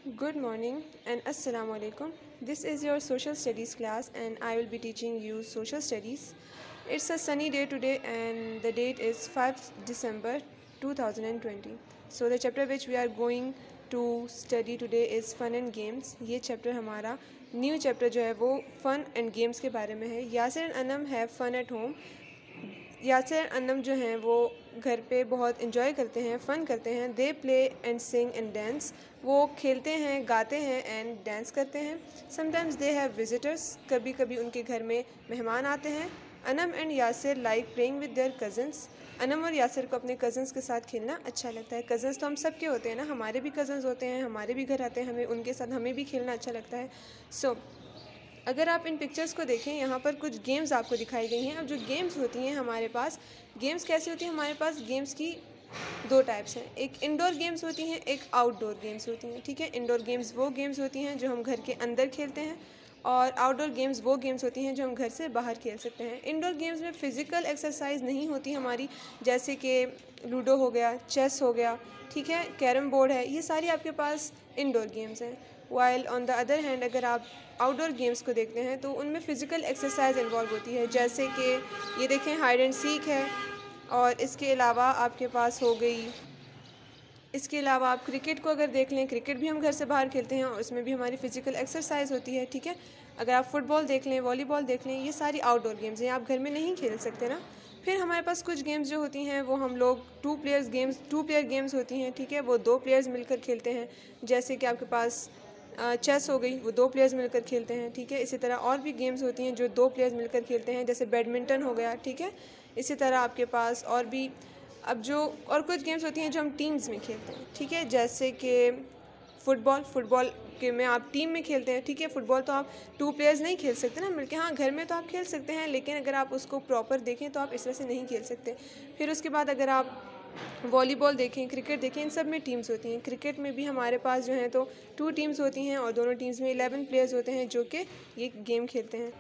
Good morning and Assalamu alaikum. This is your social studies class and I will be teaching you social studies. It's a sunny day today and the date is 5 December 2020. So the chapter which we are going to study today is fun and games. ये chapter हमारा new chapter जो है वो fun and games के बारे में है. Yasir and Anam have fun at home. Yasir Anam जो हैं वो घर पे बहुत इन्जॉय करते हैं, फ़न करते हैं. They play and sing and dance. वो खेलते हैं, गाते हैं एंड डांस करते हैं. Sometimes they have visitors. कभी कभी उनके घर में मेहमान आते हैं. Anam and Yasir like playing with their cousins. Anam और यासिर को अपने कज़न्स के साथ खेलना अच्छा लगता है. कज़न्स तो हम सब के होते हैं ना, हमारे भी कज़न्स होते हैं, हमारे भी घर आते हैं, हमें उनके साथ हमें भी खेलना अच्छा लगता है. सो अगर आप इन पिक्चर्स को देखें, यहाँ पर कुछ गेम्स आपको दिखाई गई हैं. अब जो गेम्स होती हैं हमारे पास, गेम्स कैसी होती हैं हमारे पास, गेम्स की दो टाइप्स हैं. एक इंडोर गेम्स होती हैं, एक आउटडोर गेम्स होती हैं. ठीक है, इंडोर गेम्स वो गेम्स होती हैं जो हम घर के अंदर खेलते हैं और आउटडोर गेम्स वो गेम्स होती हैं जो हम घर से बाहर खेल सकते हैं. इंडोर गेम्स में फ़िज़िकल एक्सरसाइज नहीं होती हमारी, जैसे कि लूडो हो गया, चेस हो गया, ठीक है, कैरम बोर्ड है, ये सारी आपके पास इंडोर गेम्स हैं. While on the other hand अगर आप आउटडोर गेम्स को देखते हैं तो उनमें फ़िज़िकल एक्सरसाइज इन्वॉल्व होती है, जैसे कि ये देखें हाइड एंड सीक है. और इसके अलावा आपके पास हो गई, इसके अलावा आप क्रिकेट को अगर देख लें, क्रिकेट भी हम घर से बाहर खेलते हैं और उसमें भी हमारी फ़िज़िकल एक्सरसाइज होती है. ठीक है, अगर आप फुटबॉल देख लें, वॉलीबॉल देख लें, ये सारी आउटडोर गेम्स हैं, आप घर में नहीं खेल सकते ना. फिर हमारे पास कुछ गेम्स जो होती हैं वो हम लोग टू प्लेयर गेम्स होती हैं. ठीक है, वो दो प्लेयर्स मिलकर खेलते हैं, जैसे कि आपके पास चेस हो गई, वो दो प्लेयर्स मिलकर खेलते हैं. ठीक है, इसी तरह और भी गेम्स होती हैं जो दो प्लेयर्स मिलकर खेलते हैं, जैसे बैडमिंटन हो गया. ठीक है, इसी तरह आपके पास और भी अब जो और कुछ गेम्स होती हैं जो हम टीम्स में खेलते हैं. ठीक है, जैसे कि फुटबॉल के में आप टीम में खेलते हैं. ठीक है, फुटबॉल तो आप टू प्लेयर्स नहीं खेल सकते ना मिलके. हाँ, घर में तो आप खेल सकते हैं, लेकिन अगर आप उसको प्रॉपर देखें तो आप इस तरह से नहीं खेल सकते. फिर उसके बाद अगर आप वॉलीबॉल देखें, क्रिकेट देखें, इन सब में टीम्स होती हैं. क्रिकेट में भी हमारे पास जो है तो 2 टीम्स होती हैं और दोनों टीम्स में 11 प्लेयर्स होते हैं जो कि ये गेम खेलते हैं.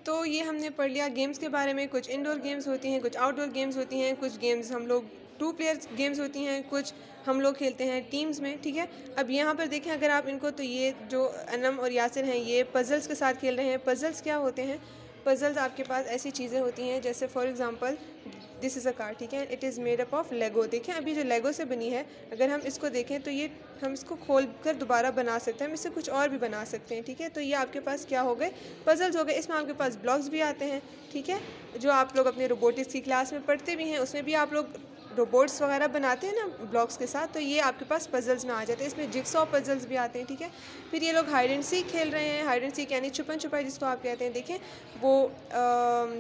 तो ये हमने पढ़ लिया गेम्स के बारे में. कुछ इंडोर गेम्स होती हैं, कुछ आउटडोर गेम्स होती हैं, कुछ गेम्स हम लोग 2 प्लेयर्स गेम्स होती हैं, कुछ हम लोग खेलते हैं टीम्स में. ठीक है, अब यहाँ पर देखें अगर आप इनको, तो ये जो अनम और यासिर हैं ये पज़ल्स के साथ खेल रहे हैं. पज़ल्स क्या होते हैं? पज़ल्स आपके पास ऐसी चीज़ें होती हैं जैसे for example this is a car. ठीक है, it is made up of Lego. देखें अभी जो लेगो से बनी है, अगर हम इसको देखें तो ये हम इसको खोल कर दोबारा बना सकते हैं, हम इससे कुछ और भी बना सकते हैं. ठीक है, तो ये आपके पास क्या हो गए, पज़ल्स हो गए. इसमें आपके पास ब्लॉक्स भी आते हैं. ठीक है, जो आप लोग अपने रोबोटिक्स की क्लास में पढ़ते भी हैं, उसमें भी आप लोग रोबोट्स वगैरह बनाते हैं ना ब्लॉक्स के साथ, तो ये आपके पास पज़ल्स में आ जाते हैं. इसमें जिक्सॉ पज़ल्स भी आते हैं. ठीक है, फिर ये लोग हाइड एंड सीक खेल रहे हैं. हाइड एंड सीक यानी छुपन छुपाई जिसको आप कहते हैं. देखें वो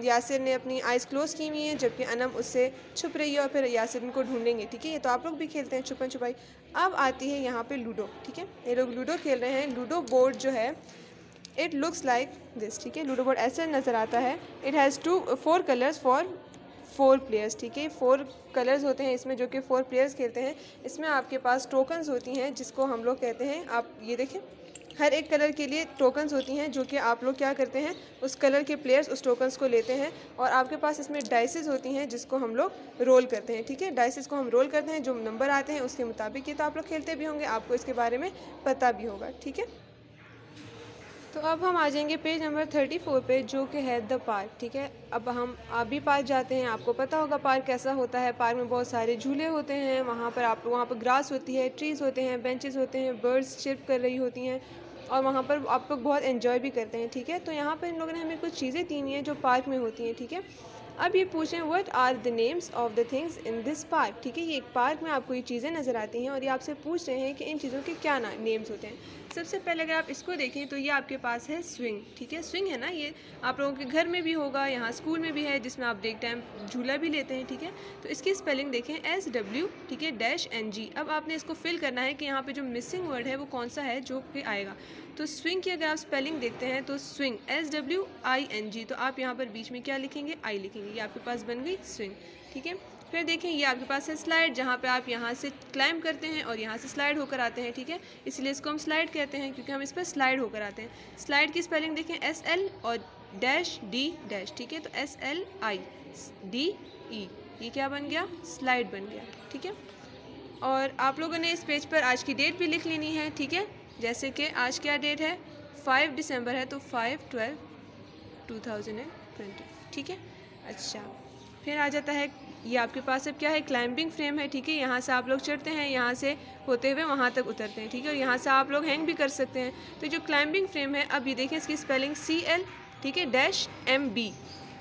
यासिर ने अपनी आइज़ क्लोज़ की हुई हैं, जबकि अनम उससे छुप रही है और फिर यासिर उनको ढूंढेंगे. ठीक है, ये तो आप लोग भी खेलते हैं छुपन छुपाई. अब आती है यहाँ पे लूडो. ठीक है, ये लोग लूडो खेल रहे हैं. लूडो बोर्ड जो है इट लुक्स लाइक दिस. ठीक है, लूडो बोर्ड ऐसे नज़र आता है. It has 4 colours for 4 players. ठीक है, 4 कलर्स होते हैं इसमें जो कि 4 प्लेयर्स खेलते हैं. इसमें आपके पास टोकन्स होती हैं जिसको हम लोग कहते हैं, आप ये देखें हर एक कलर के लिए टोकन्स होती हैं जो कि आप लोग क्या करते हैं, उस कलर के प्लेयर्स उस टोकन्स को लेते हैं और आपके पास इसमें डाइसेस होती हैं जिसको हम लोग रोल करते हैं. ठीक है, डाइसेस को हम रोल करते हैं, जो नंबर आते हैं उसके मुताबिक. ये तो आप लोग खेलते भी होंगे, आपको इसके बारे में पता भी होगा. ठीक है, तो अब हम आ जाएंगे पेज नंबर 34 पे, जो कि है द पार्क. ठीक है, अब आप भी पार्क जाते हैं, आपको पता होगा पार्क कैसा होता है. पार्क में बहुत सारे झूले होते हैं, वहाँ पर ग्रास होती है, ट्रीज़ होते हैं, बेंचेस होते हैं, बर्ड्स चिर्प कर रही होती हैं और वहाँ पर आप लोग बहुत एंजॉय भी करते हैं. ठीक है, तो यहाँ पर इन लोगों ने हमें कुछ चीज़ें दी हुई हैं जो पार्क में होती हैं. ठीक है, अब ये पूछें what are the names of the things in this park. ठीक है, ये एक पार्क में आपको ये चीज़ें नज़र आती हैं और ये आपसे पूछ रहे हैं कि इन चीज़ों के क्या नेम्स होते हैं. सबसे पहले अगर आप इसको देखें तो ये आपके पास है स्विंग. ठीक है, स्विंग है ना, ये आप लोगों के घर में भी होगा, यहाँ स्कूल में भी है, जिसमें आप ब्रेक टाइम झूला भी लेते हैं. ठीक है, तो इसकी स्पेलिंग देखें SW. ठीक है, -NG. अब आपने इसको फिल करना है कि यहाँ पे जो मिसिंग वर्ड है वो कौन सा है जो कि आएगा. तो स्विंग की अगर आप स्पेलिंग देखते हैं तो स्विंग SWING, तो आप यहाँ पर बीच में क्या लिखेंगे, आई लिखेंगे. ये आपके पास बन गई स्विंग. ठीक है, फिर देखें ये आपके पास है स्लाइड, जहाँ पे आप यहाँ से क्लाइंब करते हैं और यहाँ से स्लाइड होकर आते हैं. ठीक है, इसलिए इसको हम स्लाइड कहते हैं क्योंकि हम इस पर स्लाइड होकर आते हैं. स्लाइड की स्पेलिंग देखें SL और -D. ठीक है, तो SLIDE, ये क्या बन गया, स्लाइड बन गया. ठीक है, और आप लोगों ने इस पेज पर आज की डेट भी लिख लेनी है, ठीक है। जैसे कि आज क्या डेट है, 5 दिसंबर है, तो 5/12/2020, ठीक है। अच्छा, फिर आ जाता है, ये आपके पास अब क्या है, क्लाइंबिंग फ्रेम है, ठीक है। यहाँ से आप लोग चढ़ते हैं, यहाँ से होते हुए वहाँ तक उतरते हैं, ठीक है। और यहाँ से आप लोग हैंग भी कर सकते हैं। तो जो क्लाइंबिंग फ्रेम है, अब ये देखें इसकी स्पेलिंग CL, ठीक है, -MB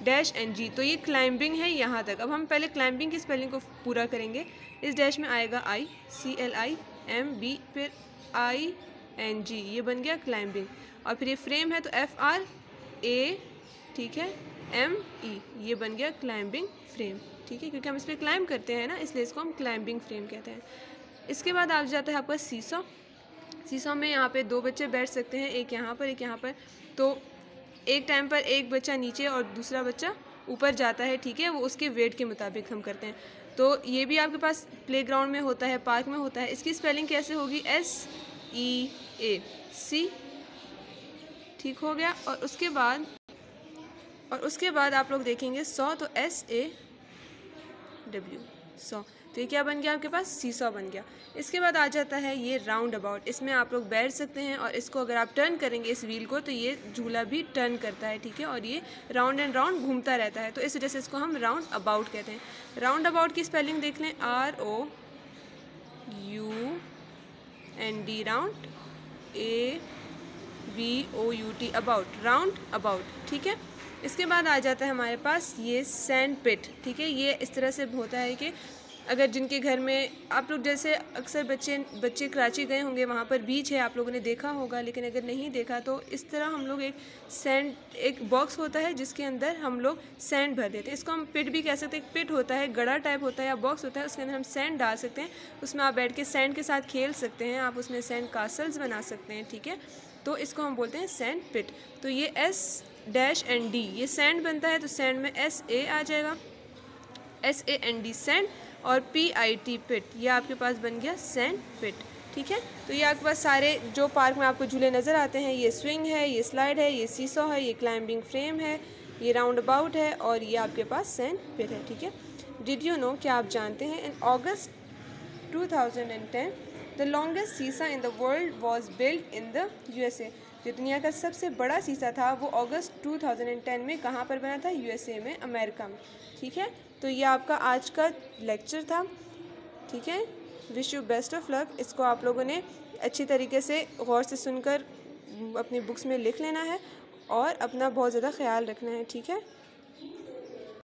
-NG, तो ये क्लाइंबिंग है यहाँ तक। अब हम पहले क्लाइंबिंग की स्पेलिंग को पूरा करेंगे। इस डैश में आएगा I, CLIMB, फिर ING, ये बन गया क्लाइंबिंग। और फिर ये फ्रेम है तो FRA, ठीक है, ME, ये बन गया क्लाइंबिंग फ्रेम, ठीक है। क्योंकि हम इस पर क्लाइंब करते हैं ना, इसलिए इसको हम क्लाइंबिंग फ्रेम कहते हैं। इसके बाद आ जाता है आपका सीसॉ। सीसॉ में यहाँ पे 2 बच्चे बैठ सकते हैं, एक यहाँ पर एक यहाँ पर। तो एक टाइम पर एक बच्चा नीचे और दूसरा बच्चा ऊपर जाता है, ठीक है। वो उसके वेट के मुताबिक हम करते हैं। तो ये भी आपके पास प्लेग्राउंड में होता है, पार्क में होता है। इसकी स्पेलिंग कैसे होगी, SEAC, ठीक हो गया। और उसके बाद आप लोग देखेंगे सॉ, तो SAW, सॉ। तो ये क्या बन गया आपके पास, सीसॉ बन गया। इसके बाद आ जाता है ये राउंड अबाउट। इसमें आप लोग बैठ सकते हैं और इसको अगर आप टर्न करेंगे इस व्हील को, तो ये झूला भी टर्न करता है, ठीक है। और ये राउंड एंड राउंड घूमता रहता है, तो इस वजह से इसको हम राउंड अबाउट कहते हैं। राउंड अबाउट की स्पेलिंग देख लें, ROUND, round, ABOUT, about, round about, ठीक है। इसके बाद आ जाता है हमारे पास ये सैंड पिट, ठीक है। ये इस तरह से होता है कि अगर जिनके घर में आप लोग, जैसे अक्सर बच्चे कराची गए होंगे, वहाँ पर बीच है, आप लोगों ने देखा होगा। लेकिन अगर नहीं देखा तो इस तरह हम लोग एक बॉक्स होता है जिसके अंदर हम लोग सैंड भर देते हैं। इसको हम पिट भी कह सकते हैं। पिट होता है, गड़ा टाइप होता है या बॉक्स होता है, उसके अंदर हम सैंड डाल सकते हैं। उसमें आप बैठ के सैंड के साथ खेल सकते हैं, आप उसमें सैंड कासल्स बना सकते हैं, ठीक है। तो इसको हम बोलते हैं सैंड पिट। तो ये S-ND, ये सैंड बनता है, तो सैंड में SA आ जाएगा, SAND सैंड, और PIT पिट, ये आपके पास बन गया सैंड पिट, ठीक है। तो ये आपके पास सारे जो पार्क में आपको झूले नज़र आते हैं, ये स्विंग है, ये स्लाइड है, ये सीसॉ है, ये क्लाइंबिंग फ्रेम है, ये राउंड अबाउट है, और ये आपके पास सैंड पिट है, ठीक है। डिड यू नो, क्या आप जानते हैं, इन अगस्त 2010 द लॉन्गेस्ट सीसा in the world was built in the USA। जो दुनिया का सबसे बड़ा सीसा था वो अगस्त 2010 में कहाँ पर बना था, USA में, अमेरिका में, ठीक है। तो ये आपका आज का लेक्चर था, ठीक है। Wish you best of luck. इसको आप लोगों ने अच्छी तरीके से गौर से सुनकर अपनी बुक्स में लिख लेना है और अपना बहुत ज़्यादा ख्याल रखना है, ठीक है।